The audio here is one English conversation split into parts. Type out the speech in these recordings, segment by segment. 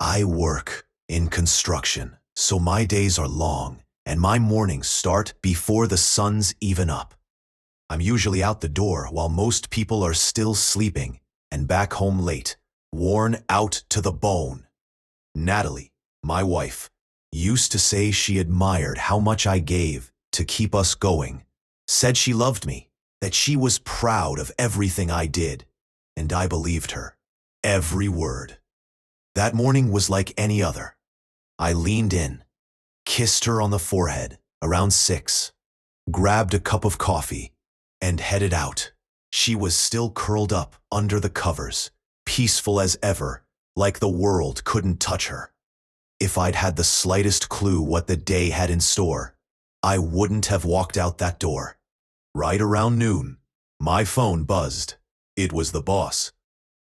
I work in construction, so my days are long and my mornings start before the sun's even up. I'm usually out the door while most people are still sleeping and back home late, worn out to the bone. Natalie, my wife, used to say she admired how much I gave to keep us going, said she loved me, that she was proud of everything I did, and I believed her. Every word. That morning was like any other. I leaned in, kissed her on the forehead around 6, grabbed a cup of coffee, and headed out. She was still curled up under the covers, peaceful as ever, like the world couldn't touch her. If I'd had the slightest clue what the day had in store, I wouldn't have walked out that door. Right around noon, my phone buzzed. It was the boss.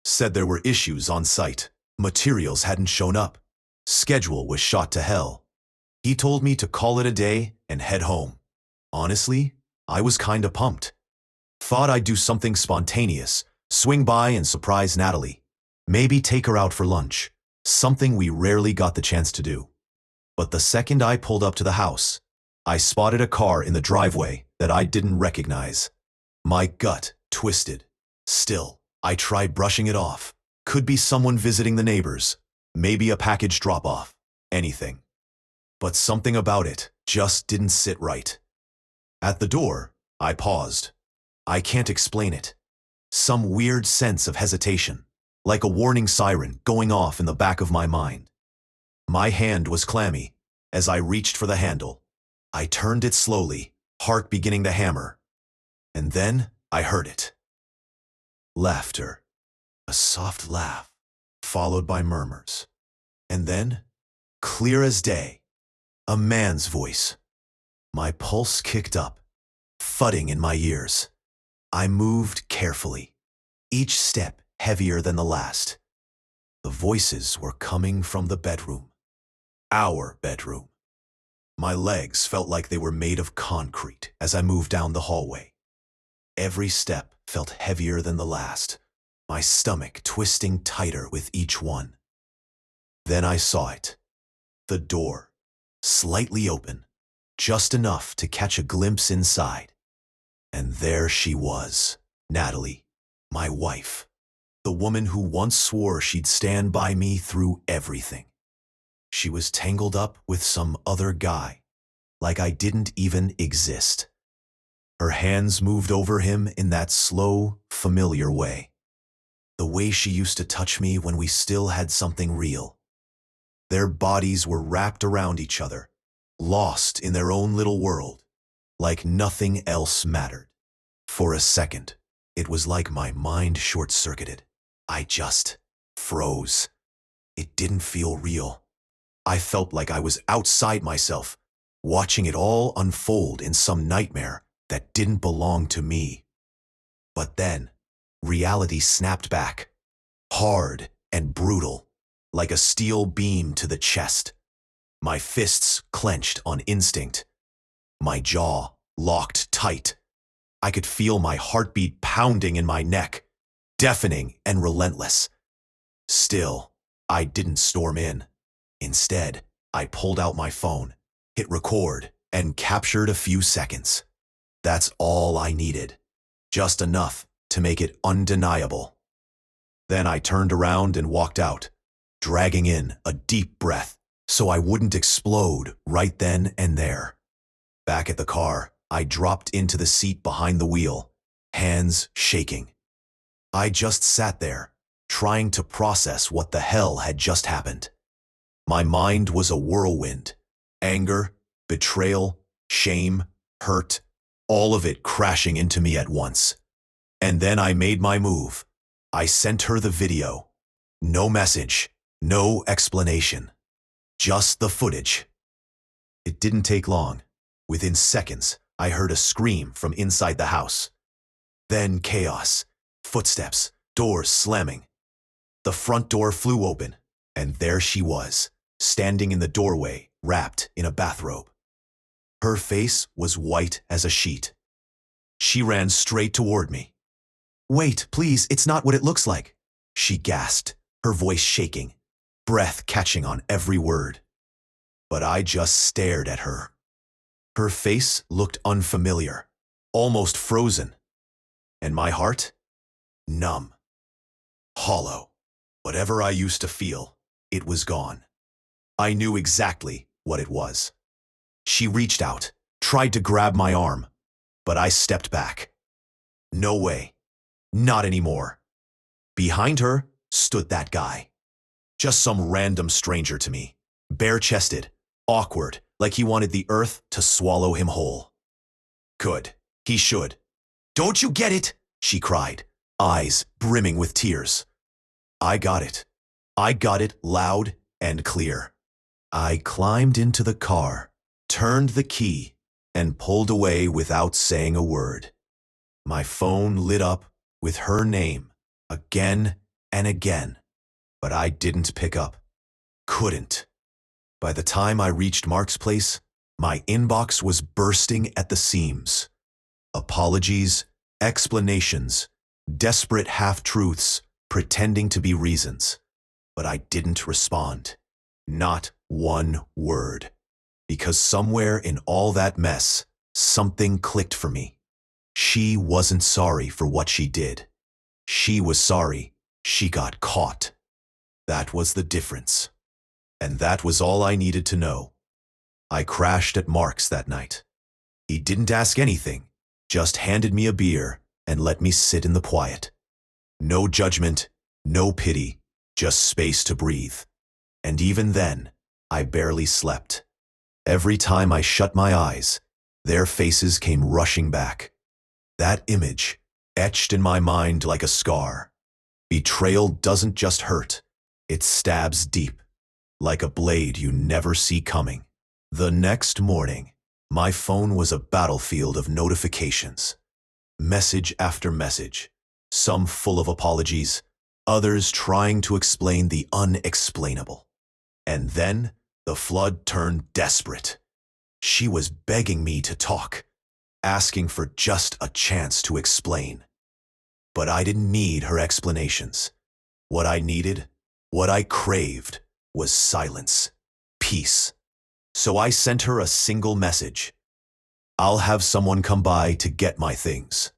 Said there were issues on site. Materials hadn't shown up. Schedule was shot to hell. He told me to call it a day and head home. Honestly, I was kinda pumped. Thought I'd do something spontaneous, swing by and surprise Natalie. Maybe take her out for lunch, something we rarely got the chance to do. But the second I pulled up to the house, I spotted a car in the driveway that I didn't recognize. My gut twisted. Still, I tried brushing it off. Could be someone visiting the neighbors, maybe a package drop-off, anything. But something about it just didn't sit right. At the door, I paused. I can't explain it. Some weird sense of hesitation, like a warning siren going off in the back of my mind. My hand was clammy as I reached for the handle. I turned it slowly, heart beginning to hammer. And then I heard it. Laughter. A soft laugh, followed by murmurs. And then, clear as day, a man's voice. My pulse kicked up, thudding in my ears. I moved carefully, each step heavier than the last. The voices were coming from the bedroom. Our bedroom. My legs felt like they were made of concrete as I moved down the hallway. Every step felt heavier than the last, my stomach twisting tighter with each one. Then I saw it. The door, slightly open, just enough to catch a glimpse inside. And there she was, Natalie, my wife, the woman who once swore she'd stand by me through everything. She was tangled up with some other guy, like I didn't even exist. Her hands moved over him in that slow, familiar way. The way she used to touch me when we still had something real. Their bodies were wrapped around each other, lost in their own little world, like nothing else mattered. For a second, it was like my mind short-circuited. I just froze. It didn't feel real. I felt like I was outside myself, watching it all unfold in some nightmare that didn't belong to me. But then, reality snapped back, hard and brutal, like a steel beam to the chest. My fists clenched on instinct. My jaw locked tight. I could feel my heartbeat pounding in my neck, deafening and relentless. Still, I didn't storm in. Instead, I pulled out my phone, hit record, and captured a few seconds. That's all I needed. Just enough to make it undeniable. Then I turned around and walked out, dragging in a deep breath so I wouldn't explode right then and there. Back at the car, I dropped into the seat behind the wheel, hands shaking. I just sat there, trying to process what the hell had just happened. My mind was a whirlwind. Anger, betrayal, shame, hurt, all of it crashing into me at once. And then I made my move. I sent her the video. No message, no explanation. Just the footage. It didn't take long. Within seconds, I heard a scream from inside the house. Then chaos, footsteps, doors slamming. The front door flew open, and there she was, standing in the doorway, wrapped in a bathrobe. Her face was white as a sheet. She ran straight toward me. "Wait, please, it's not what it looks like," she gasped, her voice shaking. breath catching on every word. But I just stared at her. Her face looked unfamiliar, almost frozen, and my heart? Numb, hollow. Whatever I used to feel, it was gone. I knew exactly what it was. She reached out, tried to grab my arm, but I stepped back. No way. Not anymore. Behind her stood that guy. Just some random stranger to me. Bare-chested, awkward, like he wanted the earth to swallow him whole. Good. He should. "Don't you get it?" she cried, eyes brimming with tears. I got it. I got it loud and clear. I climbed into the car, turned the key, and pulled away without saying a word. My phone lit up with her name again and again, but I didn't pick up. Couldn't. By the time I reached Mark's place, my inbox was bursting at the seams. Apologies, explanations, desperate half-truths, pretending to be reasons. But I didn't respond. Not one word. Because somewhere in all that mess, something clicked for me. She wasn't sorry for what she did. She was sorry she got caught. That was the difference. And that was all I needed to know. I crashed at Mark's that night. He didn't ask anything, just handed me a beer and let me sit in the quiet. No judgment, no pity, just space to breathe. And even then, I barely slept. Every time I shut my eyes, their faces came rushing back. That image, etched in my mind like a scar. Betrayal doesn't just hurt, it stabs deep, like a blade you never see coming. The next morning, my phone was a battlefield of notifications. Message after message, some full of apologies, others trying to explain the unexplainable. And then, the flood turned desperate. She was begging me to talk, asking for just a chance to explain. But I didn't need her explanations. What I needed, what I craved, was silence, peace. So I sent her a single message. "I'll have someone come by to get my things.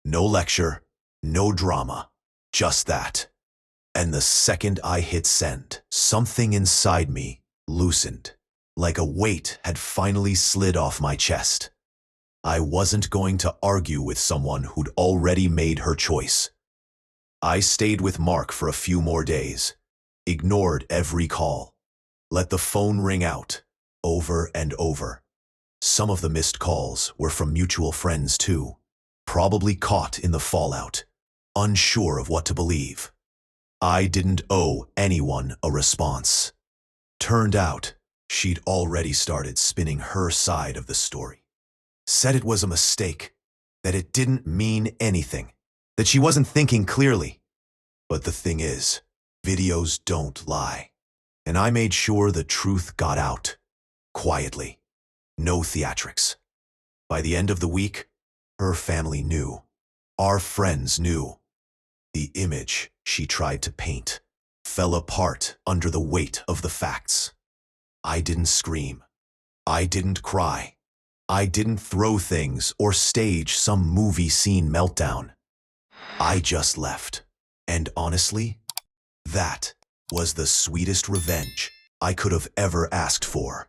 No lecture, no drama, just that." And the second I hit send, something inside me loosened, like a weight had finally slid off my chest. I wasn't going to argue with someone who'd already made her choice. I stayed with Mark for a few more days, ignored every call, let the phone ring out, over and over. Some of the missed calls were from mutual friends too, probably caught in the fallout, unsure of what to believe. I didn't owe anyone a response. Turned out, she'd already started spinning her side of the story. Said it was a mistake, that it didn't mean anything, that she wasn't thinking clearly. But the thing is, videos don't lie. And I made sure the truth got out, quietly. No theatrics. By the end of the week, her family knew. Our friends knew. The image she tried to paint fell apart under the weight of the facts. I didn't scream. I didn't cry. I didn't throw things or stage some movie scene meltdown. I just left. And honestly, that was the sweetest revenge I could have ever asked for.